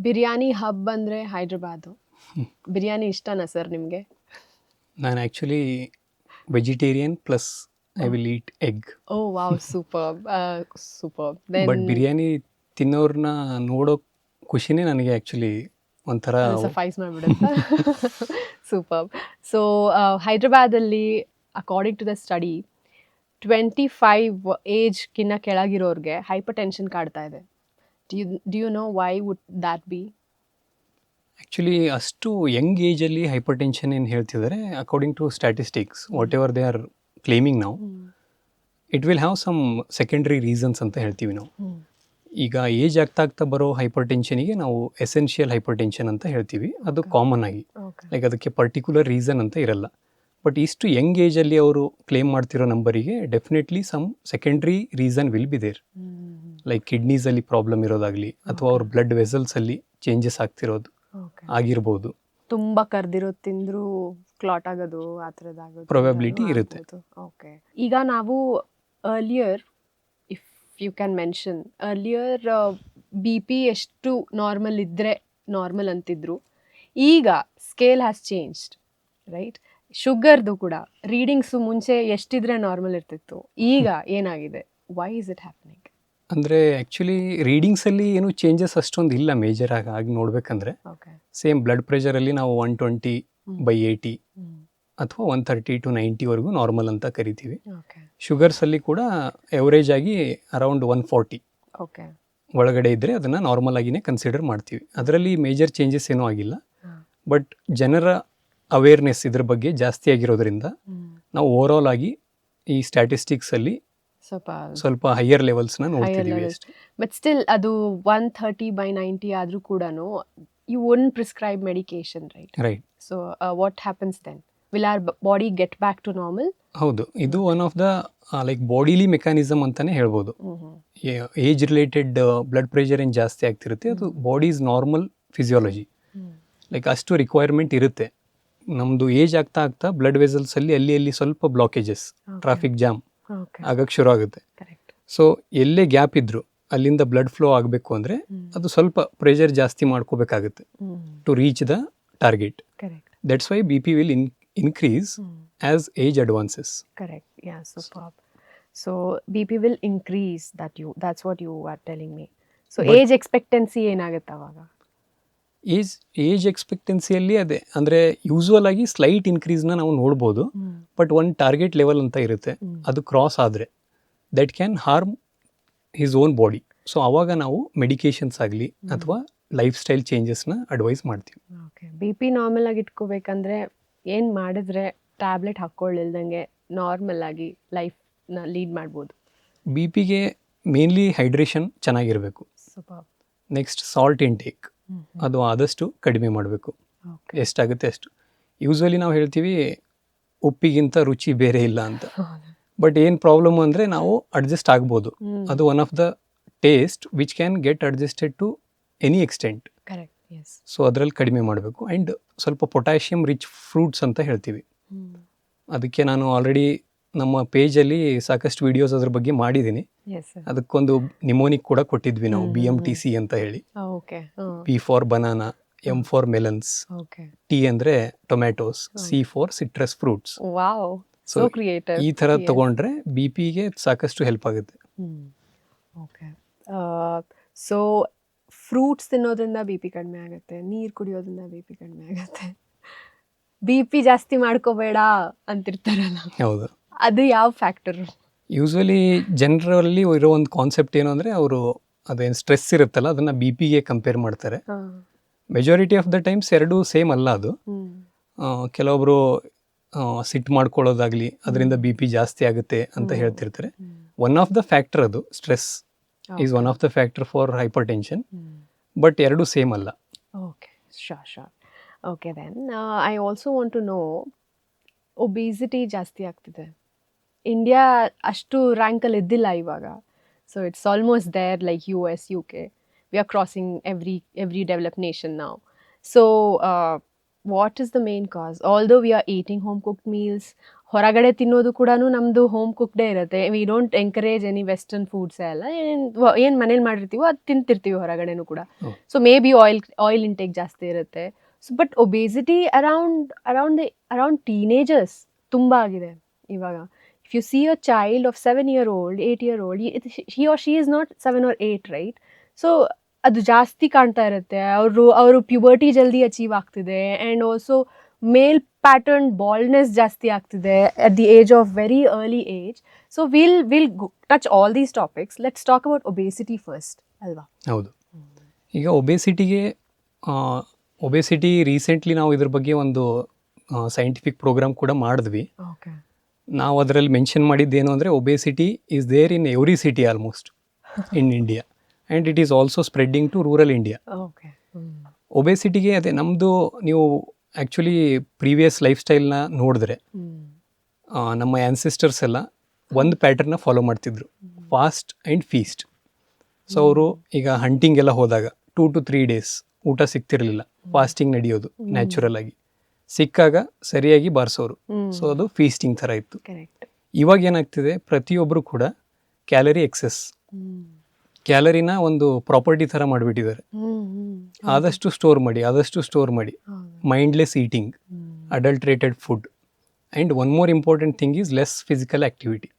Biryani hub ಅಂದರೆ ಹೈದ್ರಾಬಾದು. ಬಿರಿಯಾನಿ ಇಷ್ಟನಾ sir ನಿಮಗೆ? ನಾನು actually vegetarian plus I will eat egg. Oh wow, super super. Then but biryani ತಿನ್ನೋರನ್ನ ನೋಡೋ ಖುಷಿನೇ ನನಗೆ ಆ್ಯಕ್ಚುಲಿ ಒಂಥರ. ಸಫೈಸ್ ಮಾಡಿಬಿಡುತ್ತಾ? ಸೂಪರ್. ಸೊ ಹೈದ್ರಾಬಾದಲ್ಲಿ ಅಕಾರ್ಡಿಂಗ್ ಟು ದ ಸ್ಟಡಿ 25 ಏಜ್ಗಿನ್ನ ಕೆಳಗಿರೋರಿಗೆ ಹೈಪರ್ ಟೆನ್ಷನ್ ಕಾಡ್ತಾ ಇದೆ. Do you know why would that be? Actually ಅಷ್ಟು ಯಂಗ್ ಏಜಲ್ಲಿ ಹೈಪರ್ ಟೆನ್ಷನ್ ಏನು ಹೇಳ್ತಿದ್ದಾರೆ, according to statistics whatever they are claiming ನಾವು, it will have some secondary reasons ಅಂತ ಹೇಳ್ತೀವಿ ನಾವು. ಈಗ ಏಜ್ ಆಗ್ತಾ ಬರೋ ಹೈಪರ್ ಟೆನ್ಷನಿಗೆ ನಾವು ಎಸೆನ್ಷಿಯಲ್ ಹೈಪರ್ ಟೆನ್ಷನ್ ಅಂತ ಹೇಳ್ತೀವಿ. ಅದು ಕಾಮನ್ ಆಗಿ, ಲೈಕ್ ಅದಕ್ಕೆ ಪರ್ಟಿಕ್ಯುಲರ್ ರೀಸನ್ ಅಂತ ಇರಲ್ಲ. ಬಟ್ ಇಷ್ಟು ಯಂಗ್ ಏಜಲ್ಲಿ ಅವರು ಕ್ಲೇಮ್ ಮಾಡ್ತಿರೋ ನಂಬರಿಗೆ definitely some secondary reason will be there. Like ಕಿಡ್ನೀಸಲ್ಲಿ ಪ್ರಾಬ್ಲಮ್ ಇರೋದಾಗಲಿ ಅಥವಾ ಅವ್ರ ಬ್ಲಡ್ ವೆಸಲ್ಸಲ್ಲಿ ಚೇಂಜಸ್ ಆಗ್ತಿರೋದು ಆಗಿರ್ಬೋದು. ತುಂಬ ಕರ್ದಿರೋದು ತಿಂದರೂ ಕ್ಲಾಟ್ ಆಗೋದು, ಆ ಥರದ್ದಾಗೋದು ಪ್ರೊಬಬಿಲಿಟಿ ಇರುತ್ತೆ. ಓಕೆ. ಈಗ ನಾವು earlier, if you can mention, earlier B P ಎಷ್ಟು ನಾರ್ಮಲ್ ಇದ್ದರೆ ನಾರ್ಮಲ್ ಅಂತಿದ್ರು. ಈಗ ಸ್ಕೇಲ್ ಹ್ಯಾಸ್ ಚೇಂಜ್ಡ್, ರೈಟ್? ಶುಗರ್ದು ಕೂಡ ರೀಡಿಂಗ್ಸು ಮುಂಚೆ ಎಷ್ಟಿದ್ರೆ ನಾರ್ಮಲ್ ಇರ್ತಿತ್ತು, ಈಗ ಏನಾಗಿದೆ? Why is it happening? ಅಂದರೆ ಆ್ಯಕ್ಚುಲಿ ರೀಡಿಂಗ್ಸಲ್ಲಿ ಏನು ಚೇಂಜಸ್ ಅಷ್ಟೊಂದು ಇಲ್ಲ ಮೇಜರ್ ಆಗಿ ನೋಡ್ಬೇಕಂದ್ರೆ. ಸೇಮ್ ಬ್ಲಡ್ ಪ್ರೆಷರಲ್ಲಿ ನಾವು 120/80 ಅಥವಾ 130 to 90ವರೆಗೂ ನಾರ್ಮಲ್ ಅಂತ ಕರಿತೀವಿ. ಶುಗರ್ಸಲ್ಲಿ ಕೂಡ ಎವರೇಜ್ ಆಗಿ ಅರೌಂಡ್ 140 ಒಳಗಡೆ ಇದ್ದರೆ ಅದನ್ನು ನಾರ್ಮಲ್ ಆಗಿನೇ ಕನ್ಸಿಡರ್ ಮಾಡ್ತೀವಿ. ಅದರಲ್ಲಿ ಮೇಜರ್ ಚೇಂಜಸ್ ಏನೂ ಆಗಿಲ್ಲ. ಬಟ್ ಜನರ ಅವೇರ್ನೆಸ್ ಇದ್ರ ಬಗ್ಗೆ ಜಾಸ್ತಿ ಆಗಿರೋದ್ರಿಂದ ನಾವು ಓವರಾಲ್ ಆಗಿ ಈ ಸ್ಟ್ಯಾಟಿಸ್ಟಿಕ್ಸಲ್ಲಿ ಸ್ವಲ್ಪ ಹೈಯರ್ ಲೆವೆಲ್ಸ್ನ ನೋಡ್ತಿದ್ದೀವಿ ಅಷ್ಟೇ. ಬಟ್ ಸ್ಟಿಲ್ ಅದು 130/90 ಆದರೂ ಕೂಡ you won't prescribe medication, right? Right. So what happens then? Will our body get back to normal? ಹೌದು, ಇದು one of the like bodily mechanism ಅಂತಾನೆ ಹೇಳ್ಬೋದು. ಏಜ್ ರಿಲೇಟೆಡ್ ಬ್ಲಡ್ ಪ್ರೆಷರ್ ಏನು ಜಾಸ್ತಿ ಆಗ್ತಿರುತ್ತೆ, ಅದು ಬಾಡೀಸ್ ನಾರ್ಮಲ್ ಫಿಸಿಯಾಲಜಿ. ಲೈಕ್ ಅಷ್ಟು requirement ಇರುತ್ತೆ. ನಮ್ಮದು ಏಜ್ ಆಗ್ತಾ ಬ್ಲಡ್ ವೆಸಲ್ಸಲ್ಲಿ ಅಲ್ಲಿ ಸ್ವಲ್ಪ ಬ್ಲಾಕೇಜಸ್, ಟ್ರಾಫಿಕ್ ಜಾಮ್ ಆಗಕ್ಕೆ ಶುರು ಆಗುತ್ತೆ. ಸೊ ಎಲ್ಲೇ ಗ್ಯಾಪ್ ಇದ್ರು ಅಲ್ಲಿಂದ ಬ್ಲಡ್ ಫ್ಲೋ ಆಗಬೇಕು ಅಂದರೆ ಅದು ಸ್ವಲ್ಪ ಪ್ರೆಷರ್ ಜಾಸ್ತಿ ಮಾಡ್ಕೋಬೇಕಾಗುತ್ತೆ to reach the target. That's why B P will increase as age advances. Correct. Yeah, superb. So BP will increase, that's what you are telling me. So but age expectancy ಏನಾಗುತ್ತೆ ಅವಾಗ? Age ಎಕ್ಸ್ಪೆಕ್ಟೆನ್ಸಿಯಲ್ಲಿ ಅದೇ ಅಂದರೆ usual ಆಗಿ slight ಇನ್ಕ್ರೀಸ್ನ ನಾವು ನೋಡ್ಬೋದು. But ಒಂದು target level ಅಂತ ಇರುತ್ತೆ, ಅದು ಕ್ರಾಸ್ ಆದರೆ that can harm his own body. So ಆವಾಗ ನಾವು ಮೆಡಿಕೇಶನ್ಸ್ ಆಗಲಿ ಅಥವಾ ಲೈಫ್ ಸ್ಟೈಲ್ ಚೇಂಜಸ್ನ ಅಡ್ವೈಸ್ ಮಾಡ್ತೀವಿ. ಓಕೆ. ಬಿ ಪಿ ನಾರ್ಮಲ್ ಆಗಿ ಇಟ್ಕೋಬೇಕಂದ್ರೆ ಏನು ಮಾಡಿದ್ರೆ ಟ್ಯಾಬ್ಲೆಟ್ ಹಾಕ್ಕೊಳ್ಳಿಲ್ದಂಗೆ ನಾರ್ಮಲ್ ಆಗಿ ಲೈಫ್ನ ಲೀಡ್ ಮಾಡ್ಬೋದು? ಬಿ ಪಿಗೆ ಮೇನ್ಲಿ ಹೈಡ್ರೇಷನ್ ಚೆನ್ನಾಗಿರಬೇಕು. ನೆಕ್ಸ್ಟ್ ಸಾಲ್ಟ್ ಇಂಟೇಕ್, ಅದು ಆದಷ್ಟು ಕಡಿಮೆ ಮಾಡಬೇಕು, ಎಷ್ಟಾಗುತ್ತೆ ಅಷ್ಟು. ಯೂಸ್ವಲಿ ನಾವು ಹೇಳ್ತೀವಿ ಉಪ್ಪಿಗಿಂತ ರುಚಿ ಬೇರೆ ಇಲ್ಲ ಅಂತ. ಬಟ್ ಏನು ಪ್ರಾಬ್ಲಮ್ ಅಂದರೆ ನಾವು ಅಡ್ಜಸ್ಟ್ ಆಗ್ಬೋದು. ಅದು one of the taste which can get adjusted to any extent. So ಅದರಲ್ಲಿ ಕಡಿಮೆ ಮಾಡಬೇಕು. ಆ್ಯಂಡ್ ಸ್ವಲ್ಪ ಪೊಟ್ಯಾಷಿಯಮ್ ರಿಚ್ ಫ್ರೂಟ್ಸ್ ಅಂತ ಹೇಳ್ತೀವಿ. ಅದಕ್ಕೆ ನಾನು ಆಲ್ರೆಡಿ ನಮ್ಮ ಪೇಜಲ್ಲಿ ಸಾಕಷ್ಟು ವಿಡಿಯೋಸ್ ಅದ್ರ ಬಗ್ಗೆ ಮಾಡಿದ್ದೀನಿ. ಅದಕ್ಕೊಂದು ನಿಮೋನಿಕ್ ಕೂಡ ಕೊಟ್ಟಿದ್ವಿ ನಾವು, BMTC ಅಂತ ಹೇಳಿ. B for banana, M for melons, T ಅಂದರೆ tomatoes, C for citrus fruits. So ಈ ಥರ ತಗೊಂಡ್ರೆ ಬಿ ಪಿಗೆ ಸಾಕಷ್ಟು ಹೆಲ್ಪ್ ಆಗುತ್ತೆ. ಸೊ ಫ್ರೂಟ್ಸ್ ತಿನ್ನೋದ್ರಿಂದ ಬಿ ಪಿ ಕಡಿಮೆ ಆಗುತ್ತೆ, ನೀರು ಕುಡಿಯೋದ್ರಿಂದ ಬಿ ಪಿ ಕಡಿಮೆ ಆಗುತ್ತೆ, ಬಿ ಪಿ ಜಾಸ್ತಿ ಮಾಡ್ಕೋಬೇಡ ಅಂತಿರ್ತಾರಲ್ಲ, ಹೌದು. ಅದು ಯಾವ ಫ್ಯಾಕ್ಟರ್? ಯೂಸ್ವಲಿ ಜನರಲ್ಲಿ ಇರೋ ಒಂದು ಕಾನ್ಸೆಪ್ಟ್ ಏನು ಅಂದರೆ ಅವರು ಅದೇನು ಸ್ಟ್ರೆಸ್ ಇರುತ್ತಲ್ಲ ಅದನ್ನು ಬಿ ಪಿಗೆ ಕಂಪೇರ್ ಮಾಡ್ತಾರೆ. ಮೆಜಾರಿಟಿ ಆಫ್ ದ ಟೈಮ್ಸ್ ಎರಡೂ ಸೇಮ್ ಅಲ್ಲ ಅದು. ಕೆಲವೊಬ್ಬರು ಸಿಟ್ಟು ಮಾಡ್ಕೊಳ್ಳೋದಾಗಲಿ ಅದರಿಂದ ಬಿ ಪಿ ಜಾಸ್ತಿ ಆಗುತ್ತೆ ಅಂತ ಹೇಳ್ತಿರ್ತಾರೆ. ಒನ್ ಆಫ್ ದ ಫ್ಯಾಕ್ಟರ್ ಅದು stress is one of the factor for hypertension, but ಎರಡು ಸೇಮ್ ಅಲ್ಲ. Okay, sure. Okay, then I also want to know, obesity ಜಾಸ್ತಿ ಆಗ್ತಿದೆ. ಇಂಡಿಯಾ ಅಷ್ಟು ರ್ಯಾಂಕಲ್ಲಿ ಇದ್ದಿಲ್ಲ ಇವಾಗ. So it's almost there like US, UK. We are crossing every developed nation now. So what is the main cause? Although we are eating home cooked meals, ಹೊರಗಡೆ ತಿನ್ನೋದು ಕೂಡ ನಮ್ಮದು ಹೋಮ್ ಕುಕ್ಡೇ ಇರುತ್ತೆ. We don't encourage any western foods ಎಲ್ಲ. ಏನು ಮನೇಲಿ ಮಾಡಿರ್ತೀವೋ ಅದು ತಿಂತಿರ್ತೀವಿ ಹೊರಗಡೆನೂ ಕೂಡ. So may be oil intake ಜಾಸ್ತಿ ಇರುತ್ತೆ. So but obesity around teenagers ತುಂಬ ಆಗಿದೆ ಇವಾಗ. If U C a child of 7-year-old, 8-year-old, he or she is not 7 or 8, ರೈಟ್? ಸೊ ಅದು ಜಾಸ್ತಿ ಕಾಣ್ತಾ ಇರುತ್ತೆ. ಅವರು ಪ್ಯೂಬರ್ಟಿ ಜಲ್ದಿ ಅಚೀವ್ ಆಗ್ತಿದೆ. And also male pattern baldness ಜಾಸ್ತಿ ಆಗ್ತಿದೆ at the age of very early age. So will touch all these topics. Let's talk about obesity first, ಅಲ್ವಾ? ಹೌದು. ಈಗ ಒಬೇಸಿಟಿ ರೀಸೆಂಟ್ಲಿ ನಾವು ಇದ್ರ ಬಗ್ಗೆ ಒಂದು ಸೈಂಟಿಫಿಕ್ ಪ್ರೋಗ್ರಾಮ್ ಕೂಡ ಮಾಡಿದ್ವಿ. ನಾವು ಅದರಲ್ಲಿ ಮೆನ್ಷನ್ ಮಾಡಿದ್ದೇನು ಅಂದರೆ obesity is there in every city almost in India and it is also spreading to rural India. ಒಬೇಸಿಟಿಗೆ ಅದೇ ನಮ್ಮದು ನೀವು ಆ್ಯಕ್ಚುಲಿ ಪ್ರೀವಿಯಸ್ ಲೈಫ್ ಸ್ಟೈಲ್ನ ನೋಡಿದ್ರೆ ನಮ್ಮ ಆ್ಯನ್ಸಿಸ್ಟರ್ಸ್ ಎಲ್ಲ ಒಂದು ಪ್ಯಾಟರ್ನ ಫಾಲೋ ಮಾಡ್ತಿದ್ರು, ಫಾಸ್ಟ್ ಆ್ಯಂಡ್ ಫೀಸ್ಟ್. ಸೊ ಅವರು ಈಗ ಹಂಟಿಂಗ್ ಎಲ್ಲ ಹೋದಾಗ 2 to 3 days ಊಟ ಸಿಗ್ತಿರಲಿಲ್ಲ, ಫಾಸ್ಟಿಂಗ್ ನಡೆಯೋದು ನ್ಯಾಚುರಲ್ ಆಗಿ. ಸಿಕ್ಕಾಗ ಸರಿಯಾಗಿ ಬಾರಿಸೋರು. ಸೊ ಅದು ಫೀಸ್ಟಿಂಗ್ ಥರ ಇತ್ತು. ಇವಾಗ ಏನಾಗ್ತಿದೆ, ಪ್ರತಿಯೊಬ್ಬರು ಕೂಡ ಕ್ಯಾಲರಿ ಎಕ್ಸೆಸ್, ಕ್ಯಾಲರಿನ ಒಂದು ಪ್ರಾಪರ್ಟಿ ಥರ ಮಾಡಿಬಿಟ್ಟಿದ್ದಾರೆ. ಆದಷ್ಟು ಸ್ಟೋರ್ ಮಾಡಿ mindless eating, adulterated food, and one more important thing is less physical activity.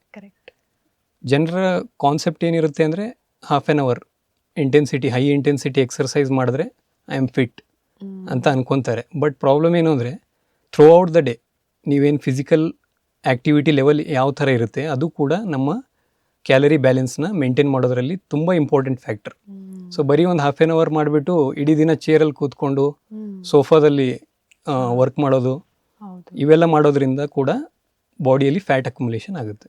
ಜನರ ಕಾನ್ಸೆಪ್ಟ್ ಏನಿರುತ್ತೆ ಅಂದರೆ half an hour high intensity exercise ಮಾಡಿದ್ರೆ ಐ ಆಮ್ ಫಿಟ್ ಅಂತ ಅನ್ಕೊತಾರೆ. ಬಟ್ ಪ್ರಾಬ್ಲಮ್ ಏನು ಅಂದರೆ ಥ್ರೂ ಔಟ್ ದ ಡೇ ನೀವೇನು ಫಿಸಿಕಲ್ ಆ್ಯಕ್ಟಿವಿಟಿ ಲೆವೆಲ್ ಯಾವ ಥರ ಇರುತ್ತೆ ಅದು ಕೂಡ ನಮ್ಮ ಕ್ಯಾಲರಿ ಬ್ಯಾಲೆನ್ಸ್ನ ಮೇಂಟೈನ್ ಮಾಡೋದ್ರಲ್ಲಿ ತುಂಬ ಇಂಪಾರ್ಟೆಂಟ್ ಫ್ಯಾಕ್ಟರ್. ಸೊ ಬರೀ ಒಂದು ಹಾಫ್ ಆನ್ ಅವರ್ ಮಾಡಿಬಿಟ್ಟು ಇಡೀ ದಿನ ಚೇರಲ್ಲಿ ಕೂತ್ಕೊಂಡು ಸೋಫಾದಲ್ಲಿ ವರ್ಕ್ ಮಾಡೋದು, ಇವೆಲ್ಲ ಮಾಡೋದ್ರಿಂದ ಕೂಡ ಬಾಡಿಯಲ್ಲಿ ಫ್ಯಾಟ್ ಅಕ್ಯುಮುಲೇಷನ್ ಆಗುತ್ತೆ.